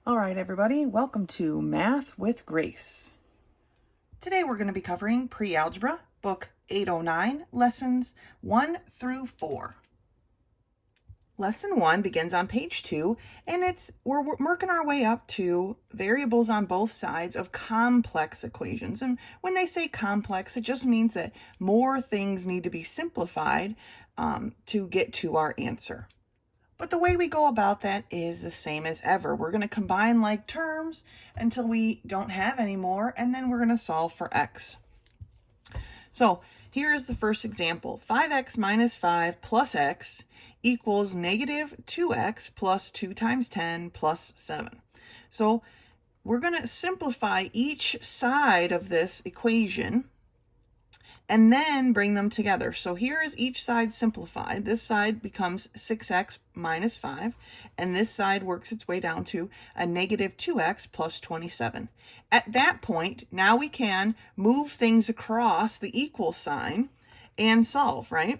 All right, everybody, welcome to Math with Grace. Today we're going to be covering Pre-Algebra, Book 809, Lessons 1 through 4. Lesson 1 begins on page 2, and we're working our way up to variables on both sides of complex equations. And when they say complex, it just means that more things need to be simplified to get to our answer. But the way we go about that is the same as ever. We're going to combine like terms until we don't have any more, and then we're going to solve for x. So here is the first example. 5x minus 5 plus x equals negative 2x plus 2 times 10 plus 7. So we're going to simplify each side of this equation and then bring them together. So here is each side simplified. This side becomes 6x minus 5, and this side works its way down to a negative 2x plus 27. At that point, now we can move things across the equal sign and solve, right?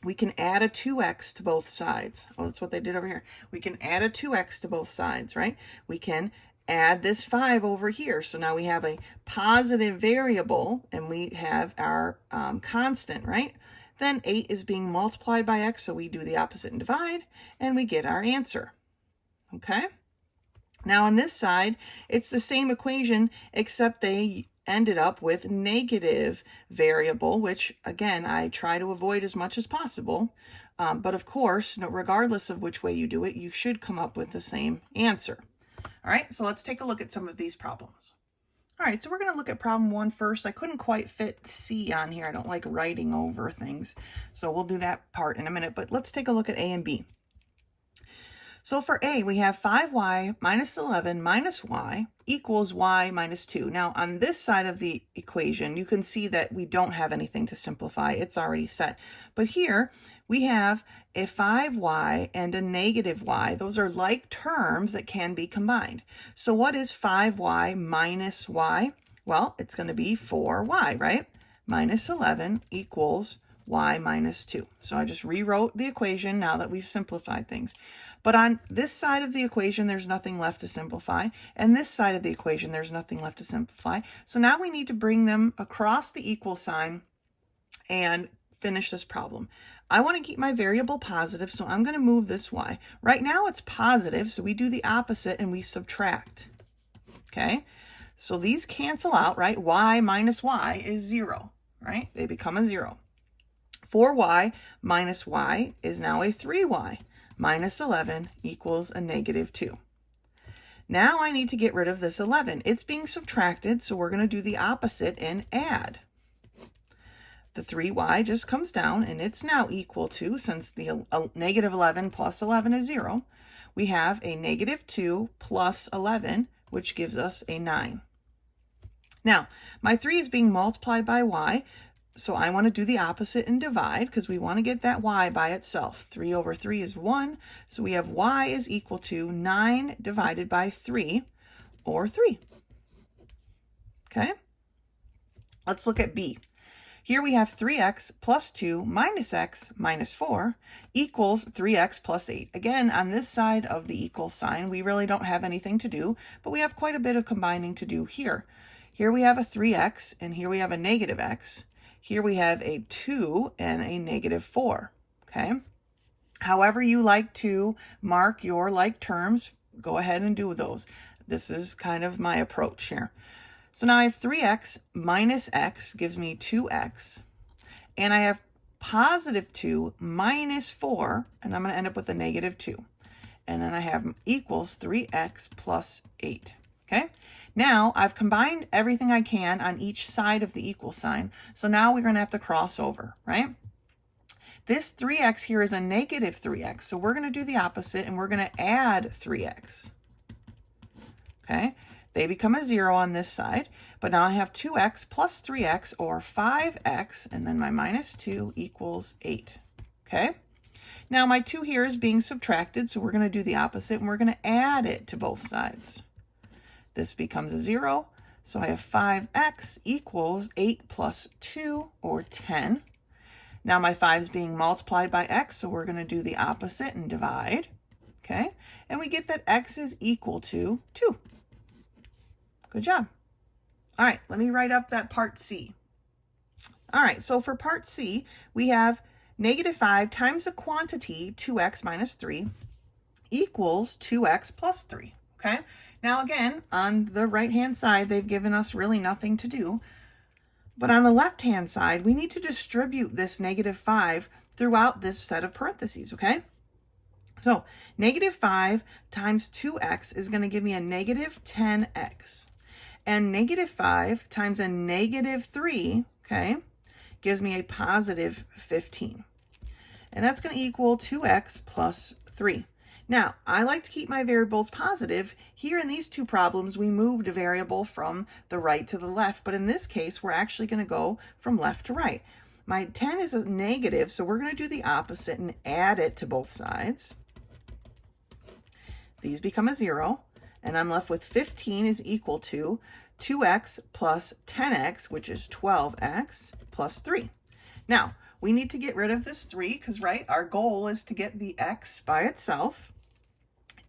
We can add a 2x to both sides. Oh, that's what they did over here. We can add a 2x to both sides, right? We can add this 5 over here. So now we have a positive variable and we have our constant, right? Then 8 is being multiplied by x, so we do the opposite and divide, and we get our answer. Okay? Now on this side, it's the same equation, except they ended up with negative variable, which again, I try to avoid as much as possible. But of course, regardless of which way you do it, you should come up with the same answer. All right, so let's take a look at some of these problems. All right, so we're going to look at problem 1 first. I couldn't quite fit C on here. I don't like writing over things, so we'll do that part in a minute, but let's take a look at A and B. So for A, we have 5y minus 11 minus y equals y minus 2. Now, on this side of the equation, you can see that we don't have anything to simplify. It's already set. But here, we have a 5y and a negative y. Those are like terms that can be combined. So what is 5y minus y? Well, it's going to be 4y, right? Minus 11 equals y minus 2. So I just rewrote the equation now that we've simplified things. But on this side of the equation, there's nothing left to simplify. And this side of the equation, there's nothing left to simplify. So now we need to bring them across the equal sign and finish this problem. I want to keep my variable positive, so I'm going to move this y. Right now it's positive, so we do the opposite and we subtract. Okay? So these cancel out, right? Y minus y is 0, right? They become a 0. 4y minus y is now a 3y. Minus 11 equals a negative 2. Now I need to get rid of this 11. It's being subtracted, so we're going to do the opposite and add. The 3y just comes down, and it's now equal to, since the negative 11 plus 11 is 0, we have a negative 2 plus 11, which gives us a 9. Now, my 3 is being multiplied by y, so I want to do the opposite and divide because we want to get that y by itself. 3 over 3 is 1, so we have y is equal to 9 divided by 3, or 3. Okay? Let's look at B. Here we have 3x plus 2 minus x minus 4 equals 3x plus 8. Again, on this side of the equal sign, we really don't have anything to do, but we have quite a bit of combining to do here. Here we have a 3x, and here we have a negative x. Here we have a 2 and a negative 4, okay? However you like to mark your like terms, go ahead and do those. This is kind of my approach here. So now I have 3x minus x gives me 2x, and I have positive 2 minus 4, and I'm going to end up with a negative 2. And then I have equals 3x plus 8, okay? Now I've combined everything I can on each side of the equal sign, so now we're going to have to cross over, right? This 3x here is a negative 3x, so we're going to do the opposite, and we're going to add 3x, okay? They become a 0 on this side, but now I have 2x plus 3x, or 5x, and then my minus 2 equals 8, okay? Now my 2 here is being subtracted, so we're going to do the opposite, and we're going to add it to both sides. This becomes a 0, so I have 5x equals 8 plus 2, or 10. Now my 5 is being multiplied by x, so we're going to do the opposite and divide. Okay, and we get that x is equal to 2. Good job. All right, let me write up that part C. All right, so for part C, we have -5 times the quantity 2x minus 3 equals 2x plus 3, okay? Now again, on the right-hand side, they've given us really nothing to do. But on the left-hand side, we need to distribute this -5 throughout this set of parentheses, okay? So -5 times 2x is going to give me a -10x. And -5 times a -3, okay, gives me a positive 15. And that's going to equal 2x plus 3. Now, I like to keep my variables positive. Here in these two problems, we moved a variable from the right to the left, but in this case, we're actually going to go from left to right. My 10 is a negative, so we're going to do the opposite and add it to both sides. These become a 0, and I'm left with 15 is equal to 2x plus 10x, which is 12x plus 3. Now, we need to get rid of this 3 because, right, our goal is to get the x by itself.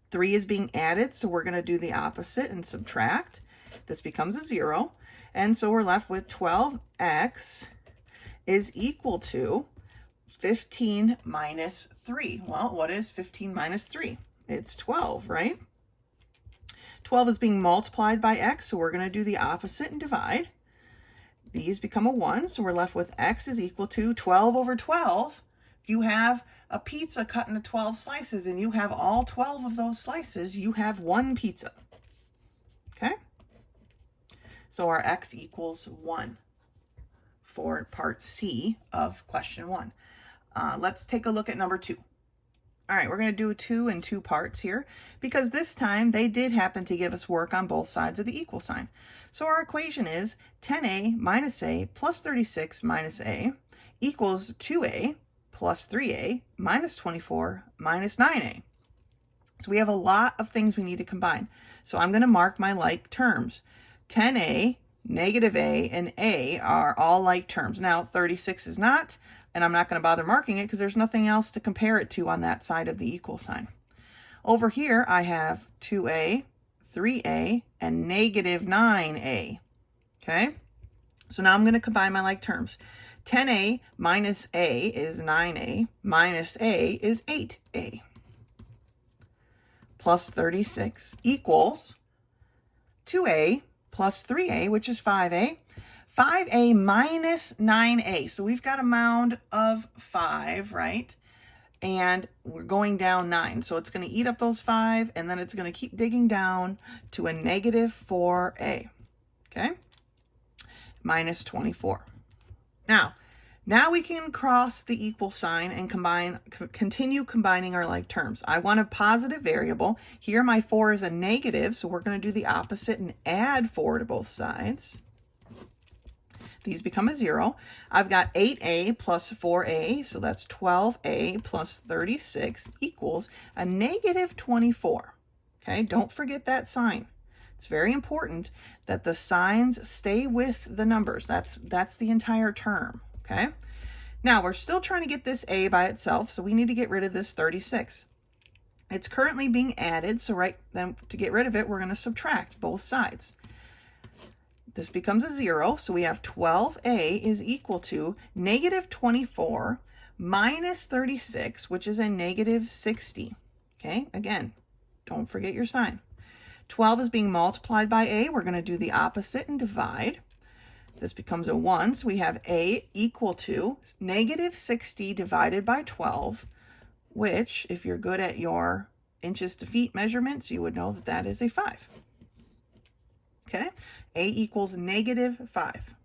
3 is being added, so we're going to do the opposite and subtract. This becomes a 0, and so we're left with 12x is equal to 15 minus 3. Well, what is 15 minus 3? It's 12, right? 12 is being multiplied by x, so we're going to do the opposite and divide. These become a 1, so we're left with x is equal to 12 over 12. If you have a pizza cut into 12 slices and you have all 12 of those slices, you have one pizza. Okay? So our x equals 1 for part C of question 1. Let's take a look at number 2. All right, we're going to do 2 in 2 parts here because this time they did happen to give us work on both sides of the equal sign. So our equation is 10a minus a plus 36 minus a equals 2a plus 3a minus 24 minus 9a. So we have a lot of things we need to combine. So I'm going to mark my like terms. 10a, -a, and a are all like terms. Now 36 is not, and I'm not going to bother marking it because there's nothing else to compare it to on that side of the equal sign. Over here I have 2a, 3a, and -9a. Okay? So now I'm going to combine my like terms. 10a minus a is 9a, minus a is 8a. Plus 36 equals 2a plus 3a, which is 5a. 5a minus 9a. So we've got a mound of 5, right? And we're going down 9. So it's going to eat up those 5, and then it's going to keep digging down to a -4a. Okay? Minus 24. Now we can cross the equal sign and continue combining our like terms. I want a positive variable. Here my 4 is a negative, so we're going to do the opposite and add 4 to both sides. These become a 0. I've got 8a plus 4a, so that's 12a plus 36 equals a -24. Okay, don't forget that sign. It's very important that the signs stay with the numbers. That's the entire term, okay? Now, we're still trying to get this a by itself, so we need to get rid of this 36. It's currently being added, so right then to get rid of it, we're going to subtract both sides. This becomes a 0, so we have 12a is equal to -24 minus 36, which is a -60. Okay, again, don't forget your sign. 12 is being multiplied by a. We're going to do the opposite and divide. This becomes a 1, so we have a equal to -60 divided by 12, which, if you're good at your inches to feet measurements, you would know that that is a 5. Okay, a equals -5.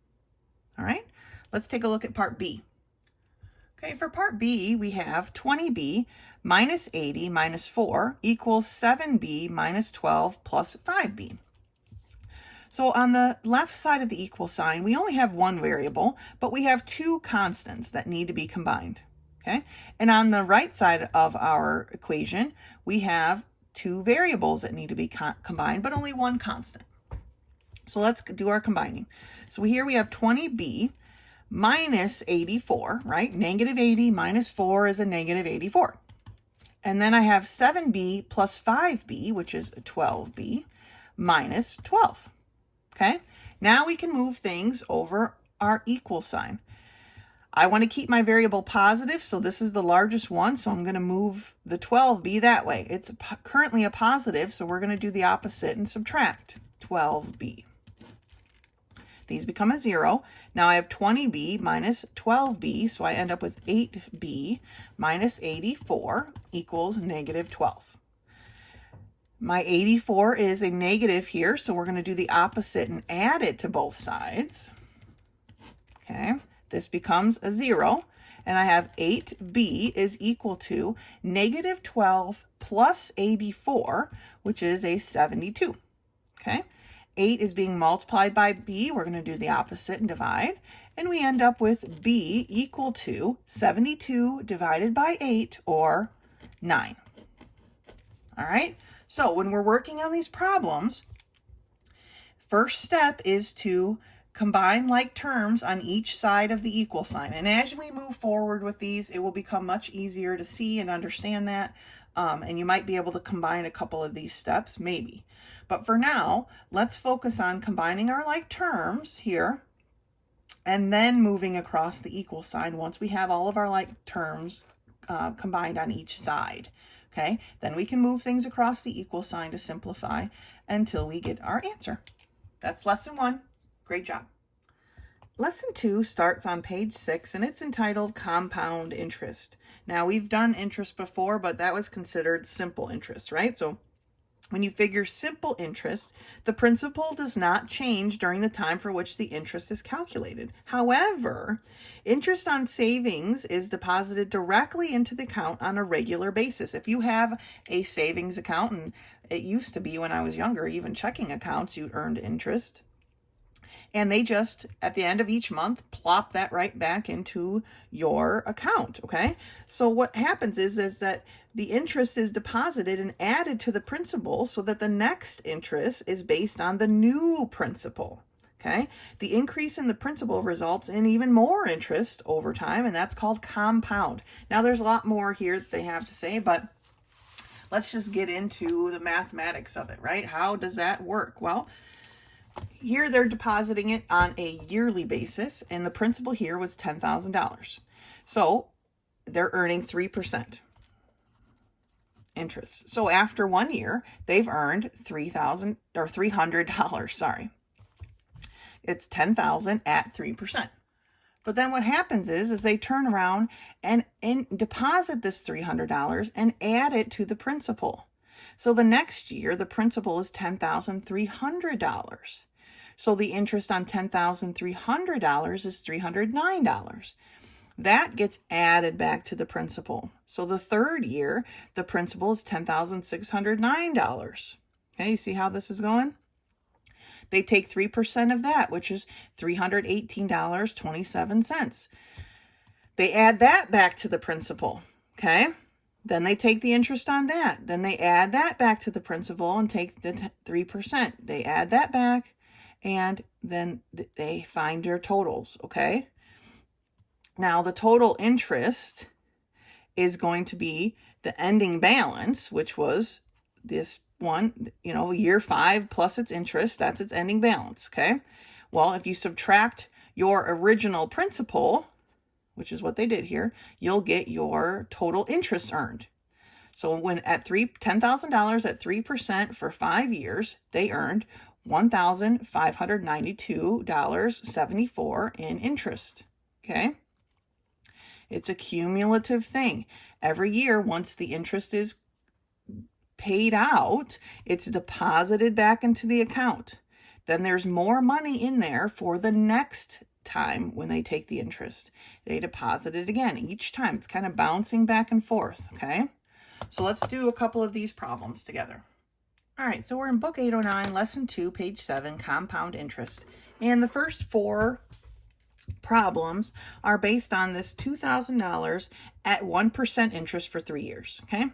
All right, let's take a look at part B. Okay, for part B, we have 20b minus 80 minus 4 equals 7b minus 12 plus 5b. So on the left side of the equal sign, we only have one variable, but we have two constants that need to be combined. Okay, and on the right side of our equation, we have two variables that need to be combined, but only one constant. So let's do our combining. So here we have 20b minus 84, right? -80 minus 4 is a -84. And then I have 7b plus 5b, which is 12b, minus 12. Okay, now we can move things over our equal sign. I want to keep my variable positive, so this is the largest one, so I'm going to move the 12b that way. It's currently a positive, so we're going to do the opposite and subtract 12b. These become a 0. Now I have 20b minus 12b, so I end up with 8b minus 84 equals negative 12. My 84 is a negative here, so we're going to do the opposite and add it to both sides. Okay, this becomes a 0, and I have 8b is equal to negative 12 plus 84, which is a 72. Okay, 8 is being multiplied by b. We're going to do the opposite and divide, and we end up with b equal to 72 divided by 8, or 9. All right, so when we're working on these problems, first step is to combine like terms on each side of the equal sign. And as we move forward with these, it will become much easier to see and understand that. And you might be able to combine a couple of these steps, maybe. But for now, let's focus on combining our like terms here and then moving across the equal sign once we have all of our like terms combined on each side. Okay, then we can move things across the equal sign to simplify until we get our answer. That's lesson 1. Great job. Lesson 2 starts on page 6, and it's entitled Compound Interest. Now, we've done interest before, but that was considered simple interest, right? So when you figure simple interest, the principal does not change during the time for which the interest is calculated. However, interest on savings is deposited directly into the account on a regular basis. If you have a savings account, and it used to be when I was younger, even checking accounts, you earned interest. And they just, at the end of each month, plop that right back into your account, okay? So what happens is that the interest is deposited and added to the principal so that the next interest is based on the new principal, okay? The increase in the principal results in even more interest over time, and that's called compound. Now, there's a lot more here that they have to say, but let's just get into the mathematics of it, right? How does that work? Well, here they're depositing it on a yearly basis, and the principal here was $10,000. So they're earning 3% interest. So after 1 year, they've earned $300. Sorry, it's $10,000 at 3%. But then what happens is they turn around and deposit this $300 and add it to the principal. So the next year, the principal is $10,300. So the interest on $10,300 is $309. That gets added back to the principal. So the third year, the principal is $10,609. Okay, you see how this is going? They take 3% of that, which is $318.27. They add that back to the principal, okay? Then they take the interest on that. Then they add that back to the principal and take the 3%. They add that back, and then they find their totals, okay? Now, the total interest is going to be the ending balance, which was this one, year 5 plus its interest. That's its ending balance, okay? Well, if you subtract your original principal, which is what they did here, you'll get your total interest earned. So when at $10,000 at 3% for 5 years, they earned $1,592.74 in interest, okay? It's a cumulative thing. Every year, once the interest is paid out, it's deposited back into the account. Then there's more money in there for the next time when they take the interest. They deposit it again each time. It's kind of bouncing back and forth, okay? So let's do a couple of these problems together. All right, so we're in Book 809, Lesson 2, page 7, Compound Interest. And the first 4 problems are based on this $2,000 at 1% interest for 3 years, okay?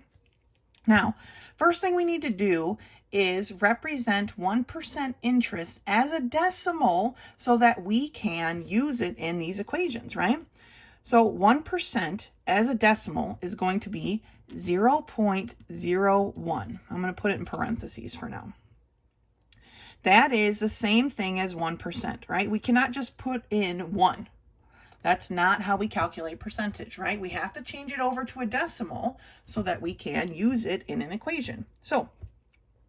Now, first thing we need to do is represent 1% interest as a decimal so that we can use it in these equations, right? So 1% as a decimal is going to be 0.01. I'm going to put it in parentheses for now. That is the same thing as 1%, right? We cannot just put in 1. That's not how we calculate percentage, right? We have to change it over to a decimal so that we can use it in an equation. So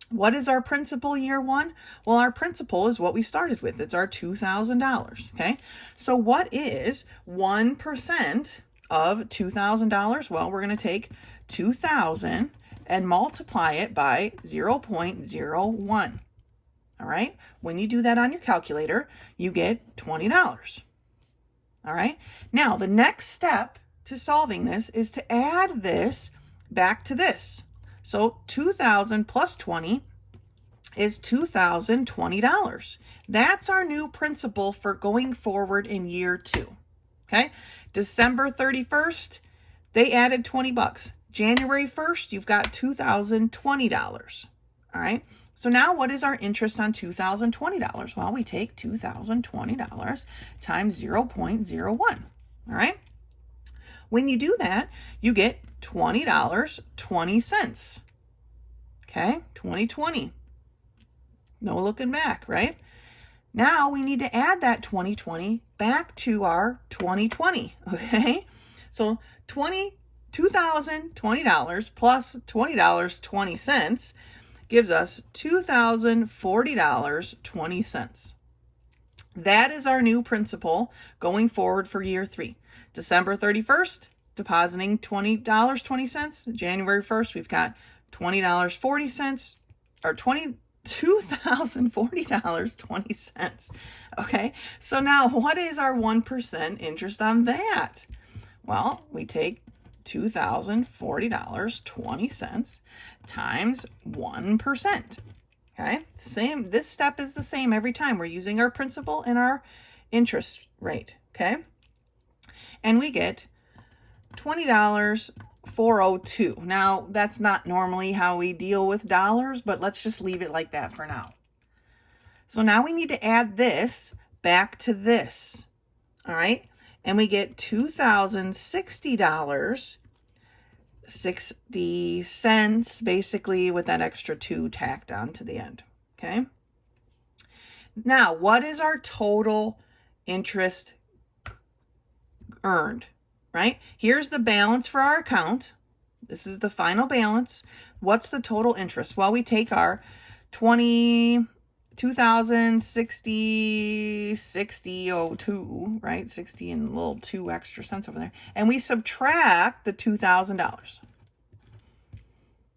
what is our principal year one? Well, our principal is what we started with. It's our $2,000, okay? So what is 1% of $2,000? Well, we're going to take 2,000 and multiply it by 0.01. All right? When you do that on your calculator, you get $20. All right? Now, the next step to solving this is to add this back to this. So 2,000 plus 20 is $2,020. That's our new principal for going forward in year 2. Okay? December 31st, they added 20 bucks. January 1st, you've got $2,020. All right? So now what is our interest on $2,020? Well, we take $2,020 times 0.01. All right? When you do that, you get $20.20. Okay? 2020. No looking back, right? Now we need to add that 2020 back to our 2020. Okay? So $2,020 plus $20.20 gives us $2,040.20. That is our new principal going forward for year 3. December 31st, depositing $20.20. January 1st, we've got $20.40 or $2,040.20. Okay, so now what is our 1% interest on that? Well, we take $2,040.20 times 1%. Okay, same. This step is the same every time. We're using our principal and our interest rate. Okay, and we get $20.402. Now, that's not normally how we deal with dollars, but let's just leave it like that for now. So now we need to add this back to this. All right, and we get $2,060.60, basically, with that extra 2 tacked on to the end. Okay. Now, what is our total interest earned? Right? Here's the balance for our account. This is the final balance. What's the total interest? Well, we take our 2,060.02, right? 60 and a little 2 extra cents over there. And we subtract the $2,000.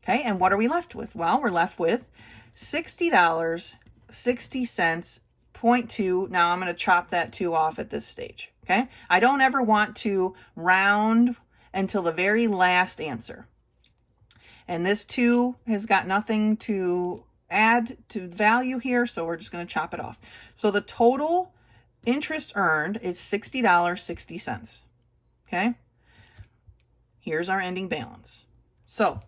Okay, and what are we left with? Well, we're left with $60.60, 0.2. Now I'm going to chop that 2 off at this stage. Okay, I don't ever want to round until the very last answer. And this 2 has got nothing to add to value here, so we're just going to chop it off. So the total interest earned is $60.60. Okay, here's our ending balance. So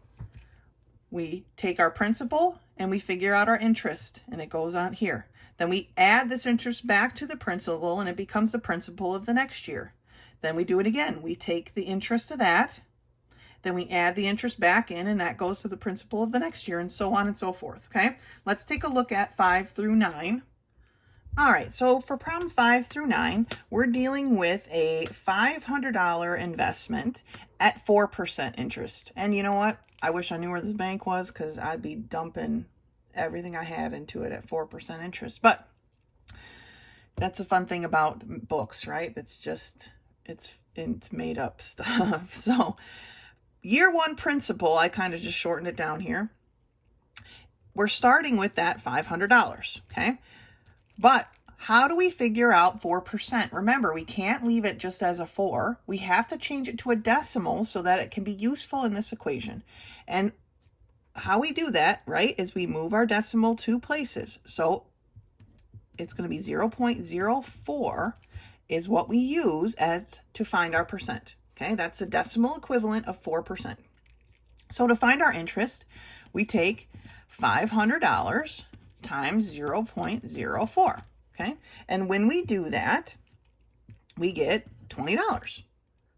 we take our principal and we figure out our interest, and it goes on here. Then we add this interest back to the principal, and it becomes the principal of the next year. Then we do it again. We take the interest of that, then we add the interest back in, and that goes to the principal of the next year, and so on and so forth. Okay, let's take a look at 5 through 9. All right, so for problem 5 through 9, we're dealing with a $500 investment at 4% interest. And you know what? I wish I knew where this bank was, because I'd be dumping everything I had into it at 4% interest. But that's a fun thing about books, right? It's just, it's made up stuff. So year 1 principal, I kind of just shortened it down here. We're starting with that $500, okay? But how do we figure out 4%? Remember, we can't leave it just as a 4. We have to change it to a decimal so that it can be useful in this equation. And how we do that, right, is we move our decimal 2 places. So it's going to be 0.04 is what we use as to find our percent. Okay, that's the decimal equivalent of 4%. So to find our interest, we take $500 times 0.04. Okay, and when we do that, we get $20.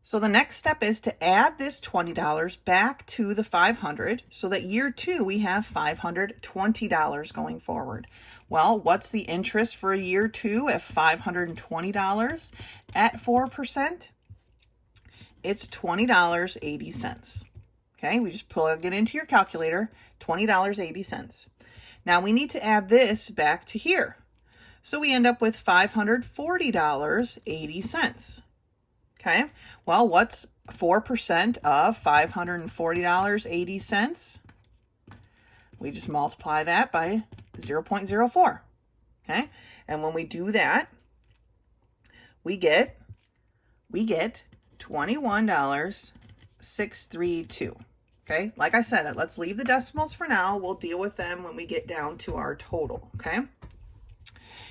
So the next step is to add this $20 back to the $500 so that year 2 we have $520 going forward. Well, what's the interest for year 2 at $520 at 4%? It's $20.80. Okay, we just plug it into your calculator, $20.80. Now we need to add this back to here. So we end up with $540.80. Okay, well, what's 4% of $540.80? We just multiply that by 0.04. Okay, and when we do that, we get $21.632. Okay, like I said, let's leave the decimals for now. We'll deal with them when we get down to our total. Okay,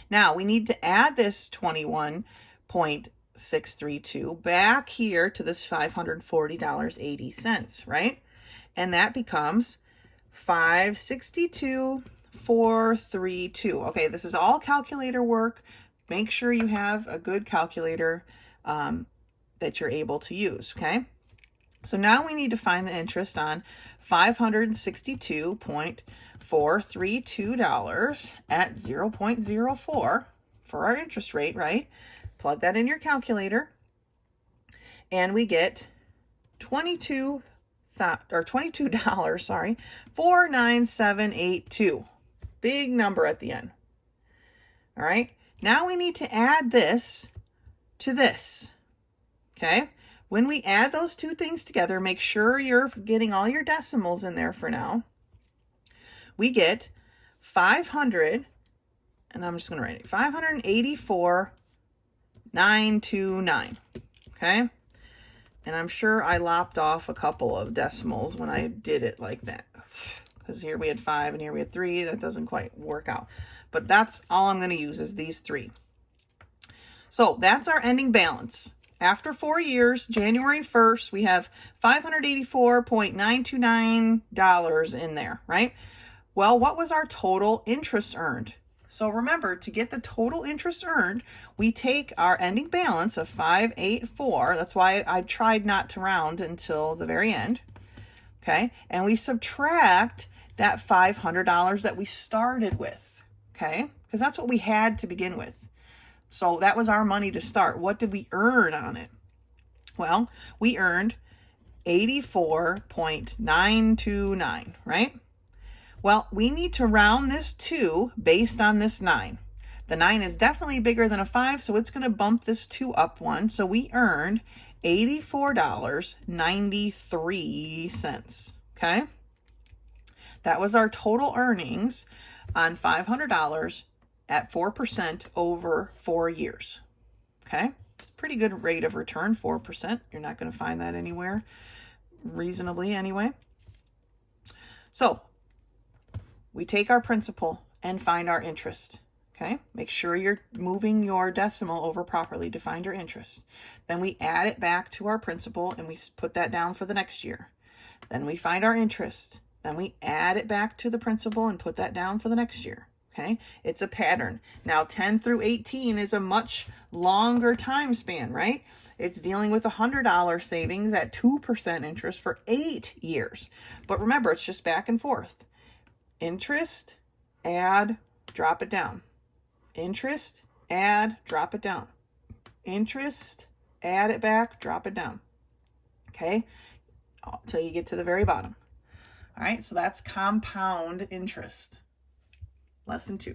now we need to add this 21.632 back here to this $540.80, right? And that becomes $562,432. Okay, this is all calculator work. Make sure you have a good calculator that you're able to use, okay? So now we need to find the interest on $562.432 at 0.04 for our interest rate, right? Plug that in your calculator, and we get $22, 49782. Big number at the end. All right, now we need to add this to this. Okay, when we add those two things together, make sure you're getting all your decimals in there for now. We get 500, and I'm just going to write it, 584,929. Okay, and I'm sure I lopped off a couple of decimals when I did it like that, because here we had 5 and here we had 3. That doesn't quite work out, but that's all I'm going to use is these 3. So that's our ending balance. After 4 years, January 1st, we have $584.929 in there, right? Well, what was our total interest earned? So remember, to get the total interest earned, we take our ending balance of 584. That's why I tried not to round until the very end. Okay, and we subtract that $500 that we started with. Okay, because that's what we had to begin with. So that was our money to start. What did we earn on it? Well, we earned 84.929, right? Well, we need to round this 2 based on this 9. The 9 is definitely bigger than a 5, so it's going to bump this 2 up 1. So we earned $84.93, okay? That was our total earnings on $500 at 4% over 4 years, okay? It's a pretty good rate of return, 4%. You're not going to find that anywhere, reasonably anyway. So we take our principal and find our interest, okay? Make sure you're moving your decimal over properly to find your interest. Then we add it back to our principal and we put that down for the next year. Then we find our interest. Then we add it back to the principal and put that down for the next year. Okay, it's a pattern. Now 10 through 18 is a much longer time span, right? It's dealing with $100 savings at 2% interest for 8 years. But remember, it's just back and forth. Interest, add, drop it down. Interest, add, drop it down. Interest, add it back, drop it down. Okay, until you get to the very bottom. All right, so that's compound interest. Lesson 2.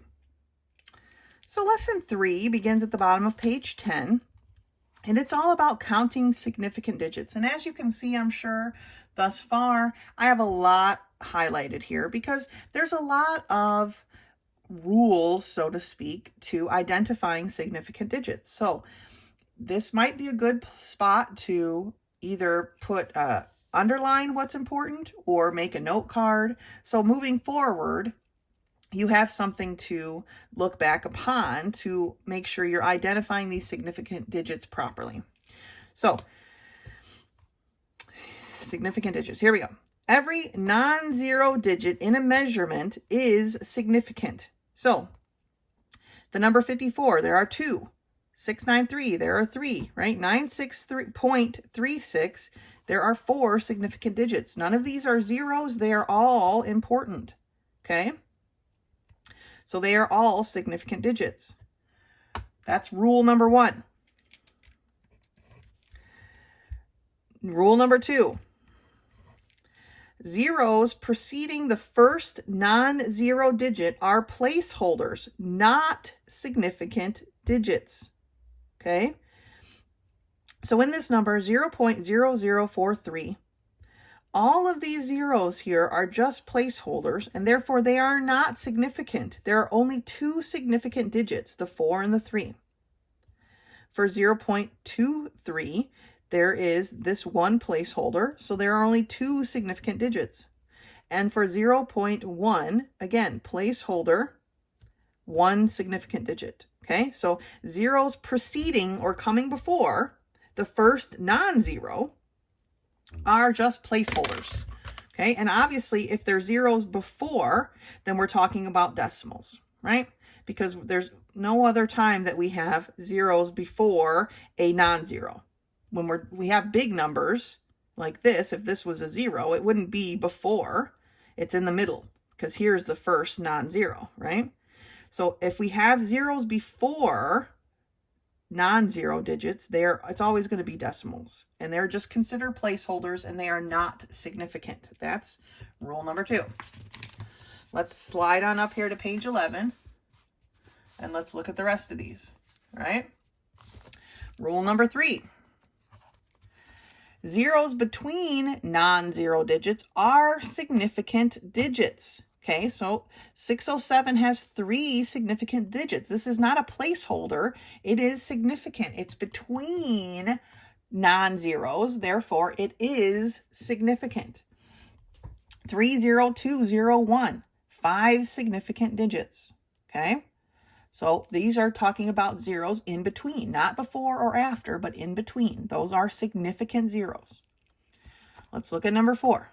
So lesson 3 begins at the bottom of page 10, and it's all about counting significant digits. And as you can see, I'm sure thus far, I have a lot highlighted here because there's a lot of rules, so to speak, to identifying significant digits. So this might be a good spot to either put underline what's important or make a note card. So moving forward, you have something to look back upon to make sure you're identifying these significant digits properly. So, significant digits, here we go. Every non-zero digit in a measurement is significant. So, the number 54, there are 2 693, there are 3, right? 963.36, there are 4 significant digits. None of these are zeros. They are all important, okay? So they are all significant digits. That's rule number 1. Rule number 2. Zeros preceding the first non-zero digit are placeholders, not significant digits. Okay? So in this number, 0.0043, all of these zeros here are just placeholders, and therefore they are not significant. There are only 2 significant digits, the 4 and the 3. For 0.23, there is this one placeholder, so there are only 2 significant digits. And for 0.1, again, placeholder, 1 significant digit. Okay, so zeros preceding or coming before the first non-zero are just placeholders. Okay, and obviously if there's zeros before, then we're talking about decimals, right? Because there's no other time that we have zeros before a non-zero. When we have big numbers like this, if this was a 0, it wouldn't be before. It's in the middle, because here's the first non-zero, right? So if we have zeros before non-zero digits, it's always going to be decimals. And they're just considered placeholders, and they are not significant. That's rule number 2. Let's slide on up here to page 11, and let's look at the rest of these, right? Rule number 3. Zeros between non-zero digits are significant digits. Okay, so 607 has 3 significant digits. This is not a placeholder. It is significant. It's between non-zeros. Therefore, it is significant. 30201, 5 significant digits. Okay, so these are talking about zeros in between, not before or after, but in between. Those are significant zeros. Let's look at number 4.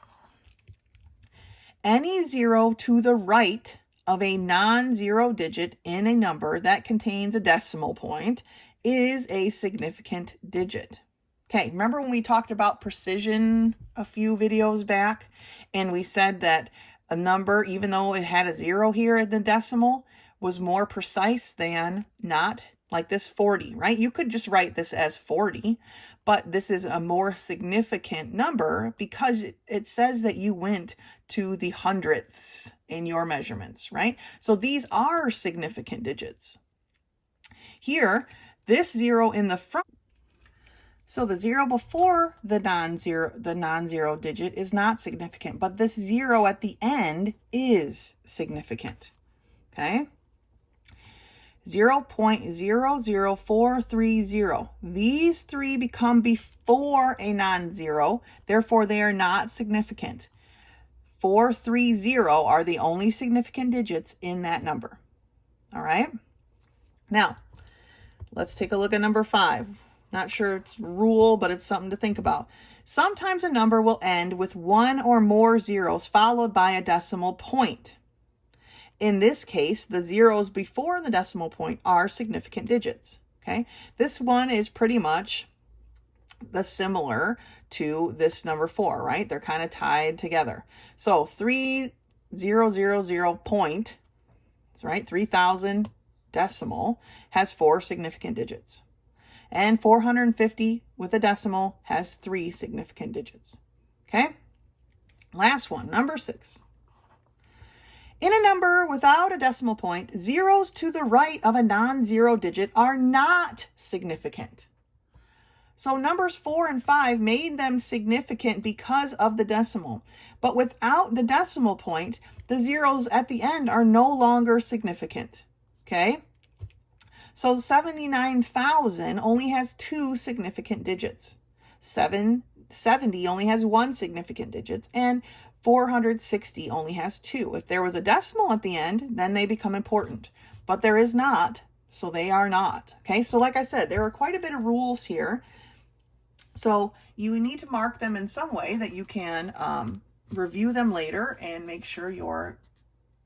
Any zero to the right of a non-zero digit in a number that contains a decimal point is a significant digit. Okay, remember when we talked about precision a few videos back, and we said that a number, even though it had a 0 here in the decimal, was more precise than not, like this 40, right? You could just write this as 40, but this is a more significant number because it says that you went to the hundredths in your measurements, right? So these are significant digits. Here, this 0 in the front, so the 0 before the non-zero digit is not significant, but this 0 at the end is significant, okay? 0.00430. These 3 become before a non-zero, therefore they are not significant. 430 are the only significant digits in that number. All right? Now, let's take a look at number 5. Not sure it's a rule, but it's something to think about. Sometimes a number will end with 1 or more zeros followed by a decimal point. In this case, the zeros before the decimal point are significant digits, okay? This one is pretty much similar to this number 4, right? They're kind of tied together. So 3000 point, right? 3000 decimal has 4 significant digits. And 450 with a decimal has 3 significant digits, okay? Last one, number 6. In a number without a decimal point, zeros to the right of a non-zero digit are not significant. So numbers 4 and 5 made them significant because of the decimal. But without the decimal point, the zeros at the end are no longer significant. Okay? So 79,000 only has 2 significant digits. 770 only has 1 significant digit, and 460 only has 2. If there was a decimal at the end, then they become important. But there is not, so they are not. Okay, so like I said, there are quite a bit of rules here. So you need to mark them in some way that you can review them later and make sure you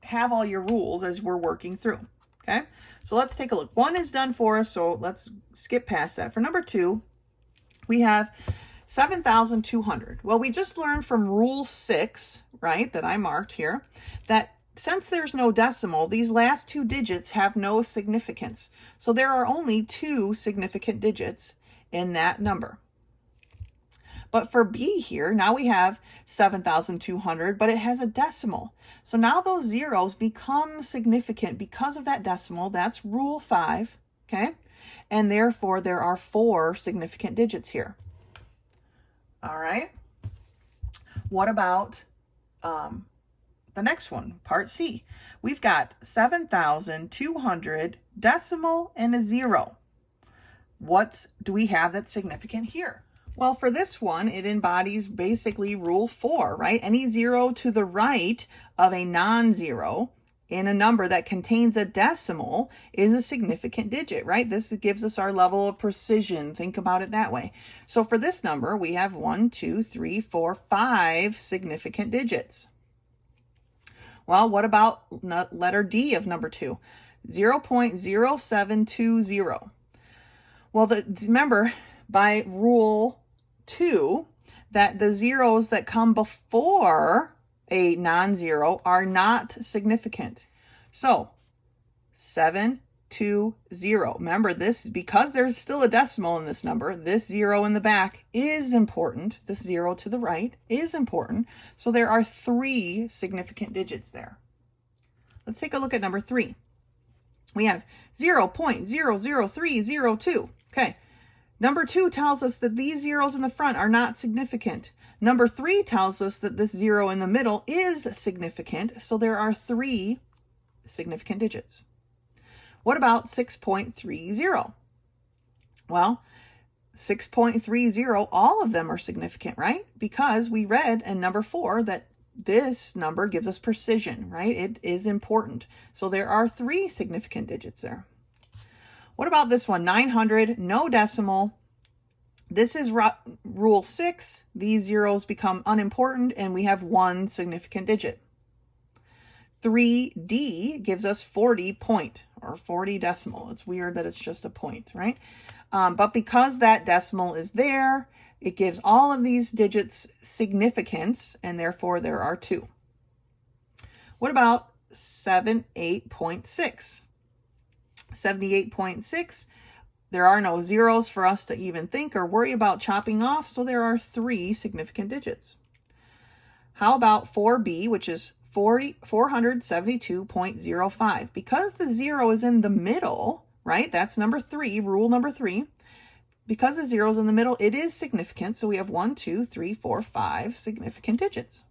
have all your rules as we're working through. Okay, so let's take a look. 1 is done for us, so let's skip past that. For number 2, we have 7,200. Well, we just learned from Rule 6, right, that I marked here, that since there's no decimal, these last 2 digits have no significance. So there are only 2 significant digits in that number. But for B here, now we have 7,200, but it has a decimal. So now those zeros become significant because of that decimal. That's Rule 5, okay? And therefore, there are 4 significant digits here. All right. What about the next one, part C? We've got 7,200 decimal and a 0. What do we have that's significant here? Well, for this one, it embodies basically Rule 4, right? Any 0 to the right of a non-zero in a number that contains a decimal is a significant digit, right? This gives us our level of precision. Think about it that way. So for this number, we have 1, 2, 3, 4, 5 significant digits. Well, what about letter D of number 2? 0.0720. Well, remember, by Rule 2, that the zeros that come before a non-zero are not significant. So 720. Remember this, because there's still a decimal in this number, this 0 in the back is important. This 0 to the right is important. So there are 3 significant digits there. Let's take a look at number 3. We have 0.00302. Okay. Number 2 tells us that these zeros in the front are not significant. Number 3 tells us that this 0 in the middle is significant, so there are 3 significant digits. What about 6.30? Well, 6.30, all of them are significant, right? Because we read in number 4 that this number gives us precision, right? It is important. So there are 3 significant digits there. What about this one? 900, no decimal. This is Rule 6. These zeros become unimportant, and we have 1 significant digit. 3D gives us 40 point, or 40 decimal. It's weird that it's just a point, right? But because that decimal is there, it gives all of these digits significance, and therefore there are 2. What about 78.6? 78.6, there are no zeros for us to even think or worry about chopping off, so there are 3 significant digits. How about 4B, which is 472.05? Because the 0 is in the middle, right? That's number 3, rule number 3. Because the 0 is in the middle, it is significant, so we have 1, 2, 3, 4, 5 significant digits.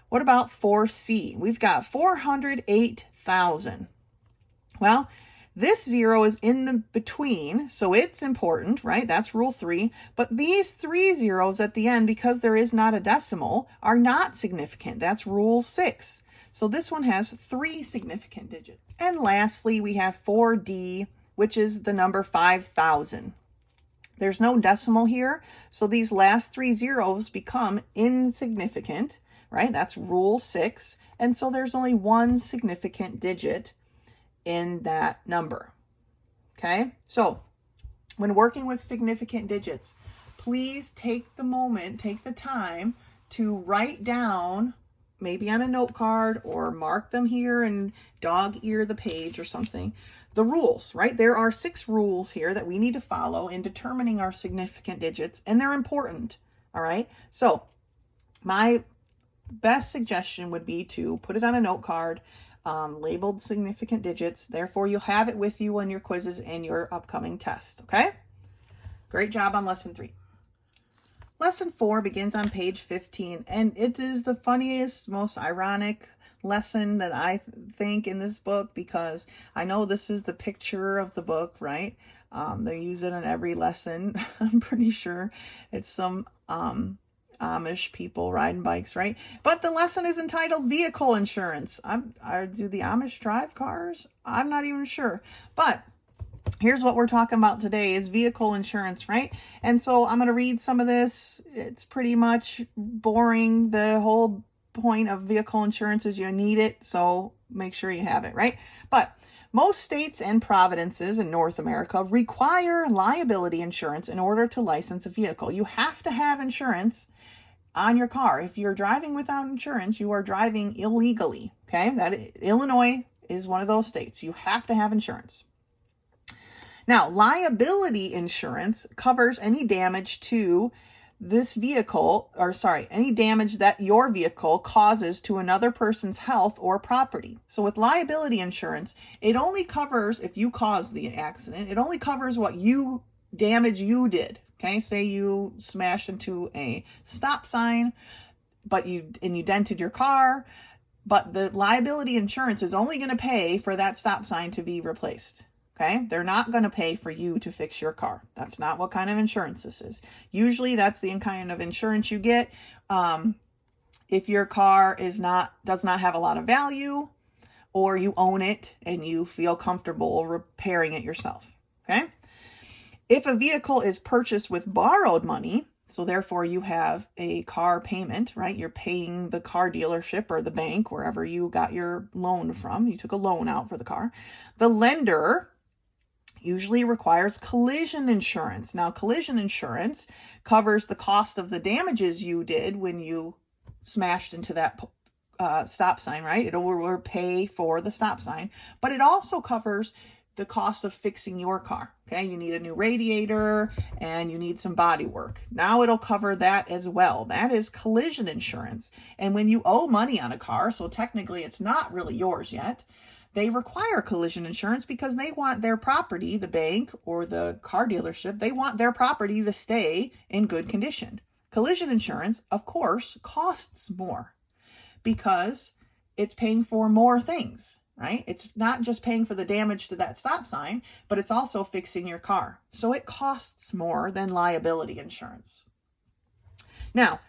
What about 4C? We've got 408,000. Well, this 0 is in the between, so it's important, right? That's Rule 3. But these 3 zeros at the end, because there is not a decimal, are not significant. That's Rule 6. So this one has 3 significant digits. And lastly, we have 4D, which is the number 5,000. There's no decimal here, so these last 3 zeros become insignificant, right? That's Rule 6. And so there's only 1 significant digit in that number. Okay, so when working with significant digits, please take the moment, take the time to write down, maybe on a note card, or mark them here and dog ear the page or something, the rules, right? There are 6 rules here that we need to follow in determining our significant digits, and they're important. All right, so my best suggestion would be to put it on a note card, labeled significant digits. Therefore, you'll have it with you on your quizzes and your upcoming test. Okay? Great job on lesson 3. Lesson 4 begins on page 15, and it is the funniest, most ironic lesson that I think in this book, because I know this is the picture of the book, right? They use it in every lesson. I'm pretty sure it's some Amish people riding bikes, right? But the lesson is entitled Vehicle Insurance. Do the Amish drive cars? I'm not even sure. But here's what we're talking about today is vehicle insurance, right? And so I'm going to read some of this. It's pretty much boring. The whole point of vehicle insurance is you need it, so make sure you have it, right? But most states and provinces in North America require liability insurance in order to license a vehicle. You have to have insurance on your car. If you're driving without insurance, you are driving illegally, okay? Illinois is one of those states. You have to have insurance. Now, liability insurance covers any damage to this vehicle, any damage that your vehicle causes to another person's health or property. So with liability insurance, it only covers if you caused the accident. It only covers what damage you did. Okay, say you smashed into a stop sign, but you dented your car, but the liability insurance is only going to pay for that stop sign to be replaced. Okay, they're not going to pay for you to fix your car. That's not what kind of insurance this is. Usually that's the kind of insurance you get if your car does not have a lot of value, or you own it and you feel comfortable repairing it yourself. Okay, if a vehicle is purchased with borrowed money, so therefore you have a car payment, right? You're paying the car dealership or the bank, wherever you got your loan from. You took a loan out for the car. The lender usually requires collision insurance. Now, collision insurance covers the cost of the damages you did when you smashed into that stop sign, right? It will pay for the stop sign, but it also covers the cost of fixing your car. Okay, you need a new radiator and you need some body work. Now it'll cover that as well. That is collision insurance. And when you owe money on a car, so technically it's not really yours yet, they require collision insurance because they want their property, the bank or the car dealership, they want their property to stay in good condition. Collision insurance, of course, costs more because it's paying for more things, right? It's not just paying for the damage to that stop sign, but it's also fixing your car. So it costs more than liability insurance. Now,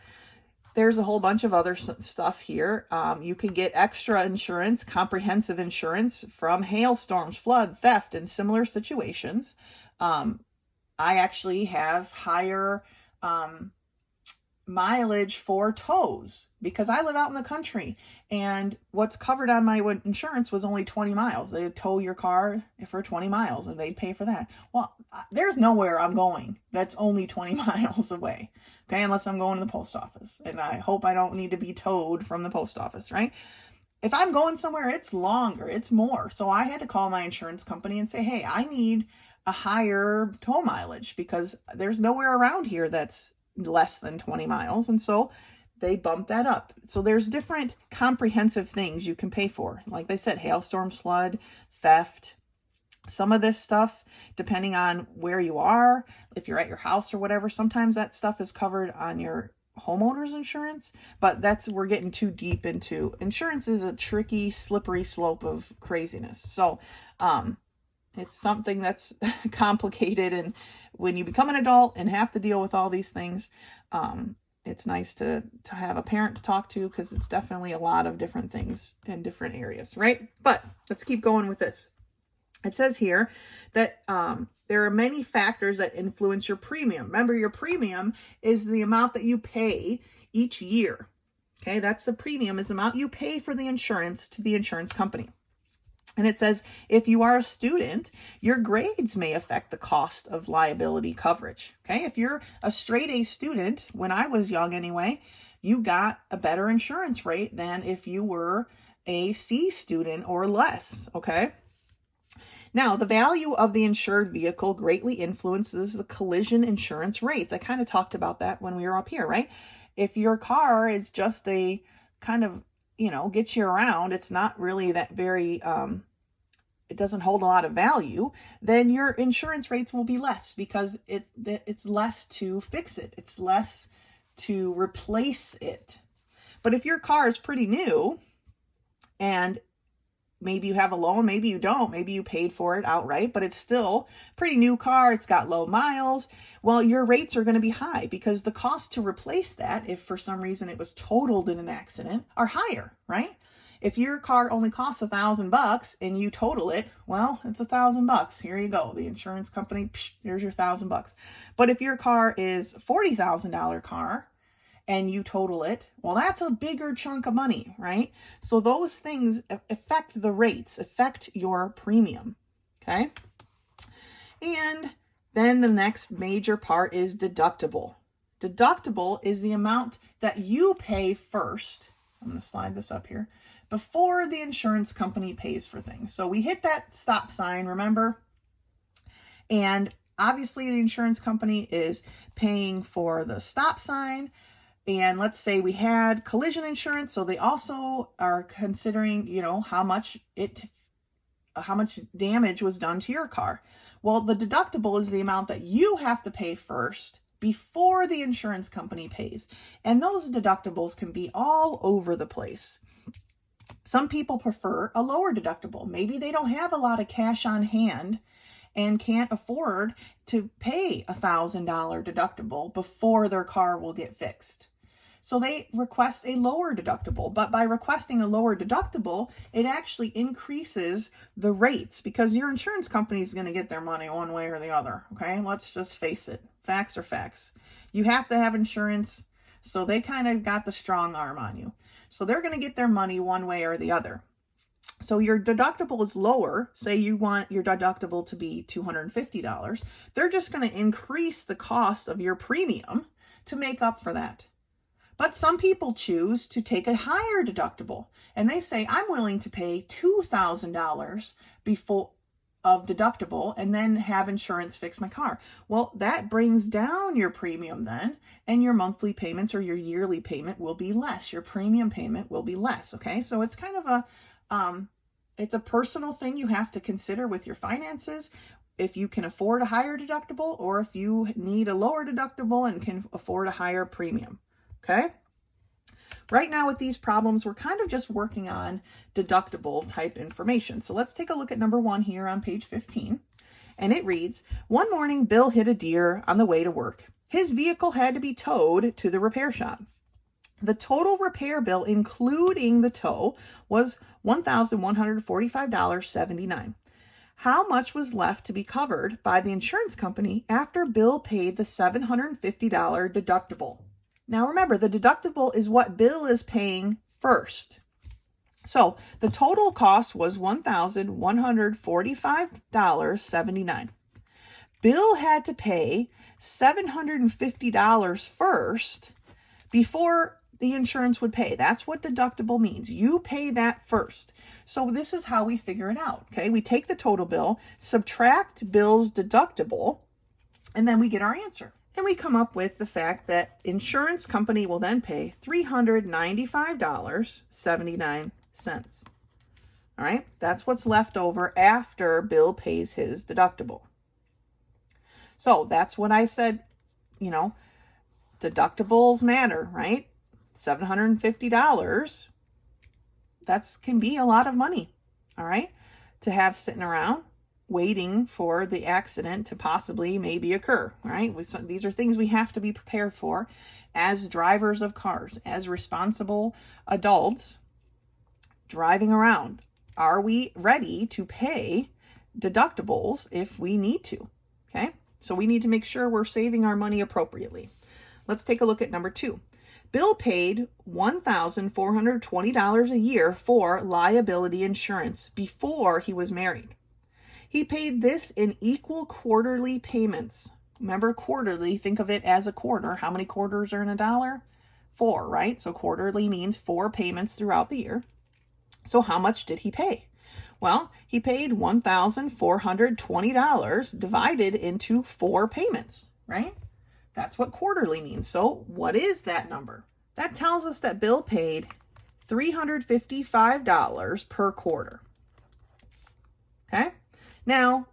there's a whole bunch of other stuff here. You can get extra insurance, comprehensive insurance from hailstorms, flood, theft, and similar situations. I actually have higher mileage for tows because I live out in the country, and what's covered on my insurance was only 20 miles. They tow your car for 20 miles and they pay for that. Well, there's nowhere I'm going that's only 20 miles away. Okay, unless I'm going to the post office, and I hope I don't need to be towed from the post office, right? If I'm going somewhere, it's longer, it's more. So I had to call my insurance company and say, hey, I need a higher tow mileage because there's nowhere around here that's less than 20 miles. And so they bumped that up. So there's different comprehensive things you can pay for. Like they said, hailstorms, flood, theft. Some of this stuff, depending on where you are, if you're at your house or whatever, sometimes that stuff is covered on your homeowner's insurance, but we're getting too deep into. Insurance is a tricky, slippery slope of craziness. So it's something that's complicated, and when you become an adult and have to deal with all these things, it's nice to have a parent to talk to, because it's definitely a lot of different things in different areas, right? But let's keep going with this. It says here that there are many factors that influence your premium. Remember, your premium is the amount that you pay each year. Okay, that's the premium, is the amount you pay for the insurance to the insurance company. And it says, if you are a student, your grades may affect the cost of liability coverage. Okay, if you're a straight A student, when I was young anyway, you got a better insurance rate than if you were a C student or less. Okay. Now, the value of the insured vehicle greatly influences the collision insurance rates. I kind of talked about that when we were up here, right? If your car is just a kind of, gets you around, it's not really that very, it doesn't hold a lot of value, then your insurance rates will be less because it's less to fix it. It's less to replace it. But if your car is pretty new and maybe you have a loan, maybe you don't, maybe you paid for it outright, but it's still a pretty new car, it's got low miles, well, your rates are going to be high because the cost to replace that, if for some reason it was totaled in an accident, are higher, right? If your car only costs $1,000 and you total it, well, it's $1,000. Here you go. The insurance company, here's your $1,000. But if your car is $40,000 car and you total it, well, that's a bigger chunk of money, right? So those things affect the rates, affect your premium, okay? And then the next major part is deductible. Deductible is the amount that you pay first. I'm going to slide this up here. Before the insurance company pays for things. So we hit that stop sign, remember? And obviously the insurance company is paying for the stop sign. And let's say we had collision insurance. So they also are considering, how much damage was done to your car. Well, the deductible is the amount that you have to pay first before the insurance company pays. And those deductibles can be all over the place. Some people prefer a lower deductible. Maybe they don't have a lot of cash on hand and can't afford to pay $1,000 deductible before their car will get fixed. So they request a lower deductible, but by requesting a lower deductible, it actually increases the rates because your insurance company is going to get their money one way or the other. Okay, let's just face it. Facts are facts. You have to have insurance, so they kind of got the strong arm on you. So they're going to get their money one way or the other. So your deductible is lower. Say you want your deductible to be $250. They're just going to increase the cost of your premium to make up for that. But some people choose to take a higher deductible and they say, I'm willing to pay $2,000 before of deductible and then have insurance fix my car. Well, that brings down your premium then, and your monthly payments or your yearly payment will be less. Your premium payment will be less. Okay. So it's kind of it's a personal thing you have to consider with your finances. If you can afford a higher deductible or if you need a lower deductible and can afford a higher premium. Okay. Right now with these problems, we're kind of just working on deductible type information. So let's take a look at number 1 here on page 15. And it reads, one morning, Bill hit a deer on the way to work. His vehicle had to be towed to the repair shop. The total repair bill, including the tow, was $1,145.79. How much was left to be covered by the insurance company after Bill paid the $750 deductible? Now remember, the deductible is what Bill is paying first. So the total cost was $1,145.79. Bill had to pay $750 first before the insurance would pay. That's what deductible means. You pay that first. So this is how we figure it out. Okay, we take the total bill, subtract Bill's deductible, and then we get our answer. And we come up with the fact that insurance company will then pay $395.79. All right, that's what's left over after Bill pays his deductible. So that's what I said, deductibles matter, right? $750, that can be a lot of money, all right, to have sitting around waiting for the accident to possibly maybe occur, right? These are things we have to be prepared for as drivers of cars, as responsible adults driving around. Are we ready to pay deductibles if we need to? Okay, so we need to make sure we're saving our money appropriately. Let's take a look at number 2. Bill paid $1,420 a year for liability insurance before he was married. He paid this in equal quarterly payments. Remember, quarterly, think of it as a quarter. How many quarters are in a dollar? 4, right? So quarterly means 4 payments throughout the year. So how much did he pay? Well, he paid $1,420 divided into 4 payments, right? That's what quarterly means. So what is that number? That tells us that Bill paid $355 per quarter. Okay? Now,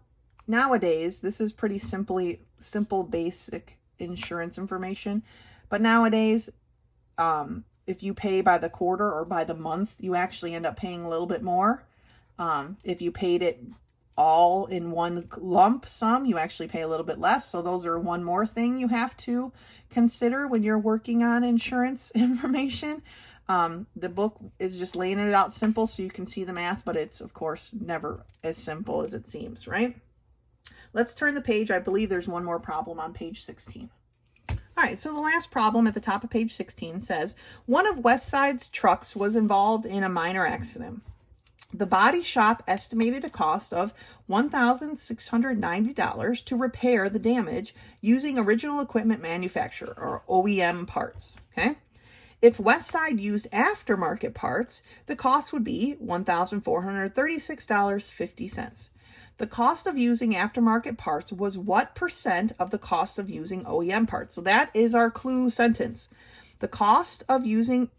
nowadays, this is pretty simple, basic insurance information. But nowadays, if you pay by the quarter or by the month, you actually end up paying a little bit more. If you paid it all in one lump sum, you actually pay a little bit less. So those are one more thing you have to consider when you're working on insurance information. The book is just laying it out simple so you can see the math, but it's, of course, never as simple as it seems, right? Let's turn the page. I believe there's one more problem on page 16. All right, so the last problem at the top of page 16 says, one of Westside's trucks was involved in a minor accident. The body shop estimated a cost of $1,690 to repair the damage using original equipment manufacturer, or OEM parts, okay? If Westside used aftermarket parts, the cost would be $1,436.50. The cost of using aftermarket parts was what percent of the cost of using OEM parts? So that is our clue sentence. The cost of using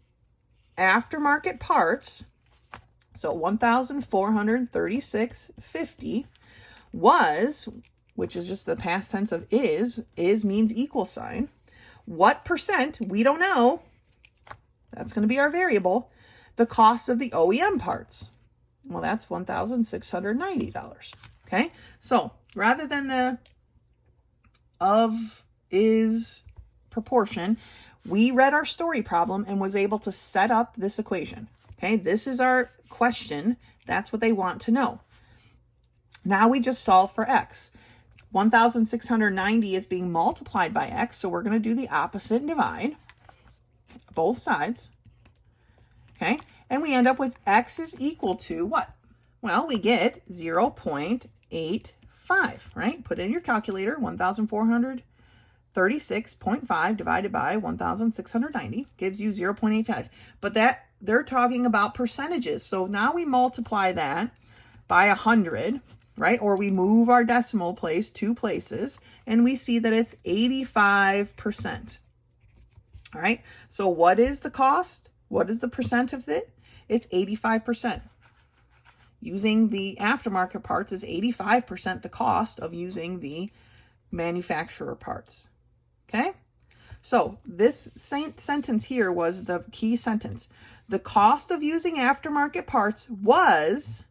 aftermarket parts, so $1,436.50 was, which is just the past tense of is means equal sign. What percent? We don't know. That's going to be our variable. The cost of the OEM parts. Well, that's $1,690. Okay, so rather than the of is proportion, we read our story problem and was able to set up this equation. Okay, this is our question. That's what they want to know. Now we just solve for x. 1,690 is being multiplied by x, so we're going to do the opposite and divide both sides. Okay, and we end up with x is equal to what? Well, we get 0.85, right? Put in your calculator, 1,436.5 divided by 1,690 gives you 0.85. But that they're talking about percentages. So now we multiply that by 100, right? Or we move our decimal place 2 places, and we see that it's 85%. All right, so what is the cost? What is the percent of it? It's 85%. Using the aftermarket parts is 85% the cost of using the manufacturer parts. Okay, so this sentence here was the key sentence. The cost of using aftermarket parts was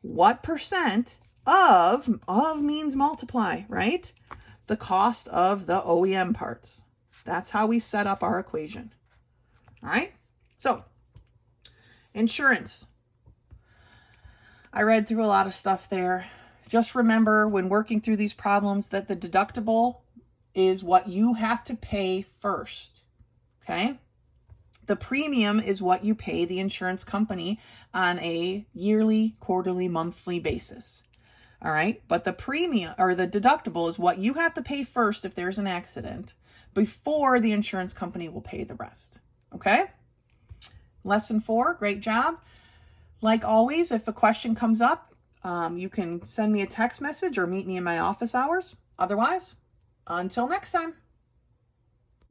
what percent of means multiply, right? The cost of the OEM parts. That's how we set up our equation. All right, so insurance. I read through a lot of stuff there. Just remember when working through these problems that the deductible is what you have to pay first, okay? The premium is what you pay the insurance company on a yearly, quarterly, monthly basis, all right? But the premium or the deductible is what you have to pay first if there's an accident before the insurance company will pay the rest, okay? Lesson 4, great job. Like always, if a question comes up, you can send me a text message or meet me in my office hours. Otherwise, until next time.